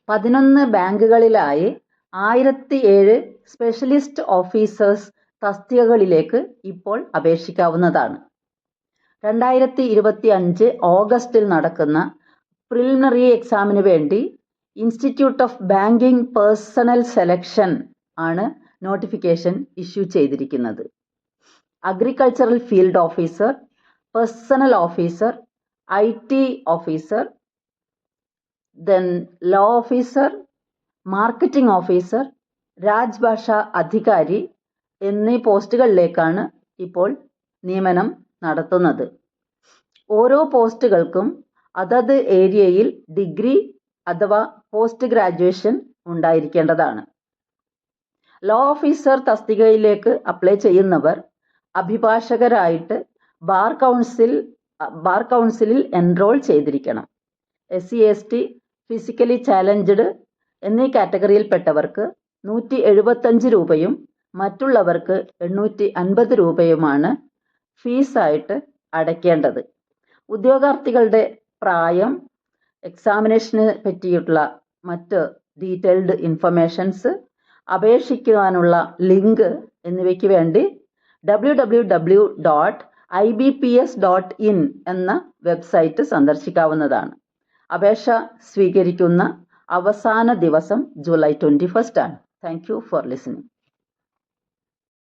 11 ബാങ്കുകളിലായി 1007 specialist officers തസ്തികകളിലേക്ക് ഇപ്പോൾ അപേക്ഷിക്കാവുന്നതാണ്. 2025 ഓഗസ്റ്റിൽ നടക്കുന്ന പ്രിലിമിനറി എക്സാമിന് വേണ്ടി institute of banking personal selection ആണ് നോട്ടിഫിക്കേഷൻ ഇഷ്യൂ ചെയ്തിരിക്കുന്നത്. Agricultural field officer, personnel officer, IT officer, law officer, marketing officer, Rajbhasha അധികാരി എന്നീ പോസ്റ്റുകളിലേക്കാണ് ഇപ്പോൾ നിയമനം നടത്തുന്നത്. ഓരോ പോസ്റ്റുകൾക്കും അതത് ഏരിയയിൽ ഡിഗ്രി അഥവാ പോസ്റ്റ് ഗ്രാജുവേഷൻ ഉണ്ടായിരിക്കേണ്ടതാണ്. ലോ ഓഫീസർ തസ്തികയിലേക്ക് അപ്ലൈ ചെയ്യുന്നവർ അഭിഭാഷകരായിട്ട് ബാർ കൗൺസിലിൽ എൻറോൾ ചെയ്തിരിക്കണം. SC ST, ഫിസിക്കലി ചാലഞ്ച്ഡ് എന്നീ കാറ്റഗറിയിൽപ്പെട്ടവർക്ക് 175 രൂപയും മറ്റുള്ളവർക്ക് 850 രൂപയുമാണ് ഫീസായിട്ട് അടയ്ക്കേണ്ടത്. ഉദ്യോഗാർത്ഥികളുടെ പ്രായം, എക്സാമിനേഷന് പറ്റിയിട്ടുള്ള മറ്റ് ഡീറ്റെയിൽഡ് ഇൻഫർമേഷൻസ്, അപേക്ഷിക്കുവാനുള്ള ലിങ്ക് എന്നിവയ്ക്ക് വേണ്ടി www.ibps.in എന്ന വെബ്സൈറ്റ് സന്ദർശിക്കാവുന്നതാണ്. അപേക്ഷ സ്വീകരിക്കുന്ന അവസാന ദിവസം ജൂലൈ 21 ആണ്. Thank you for listening.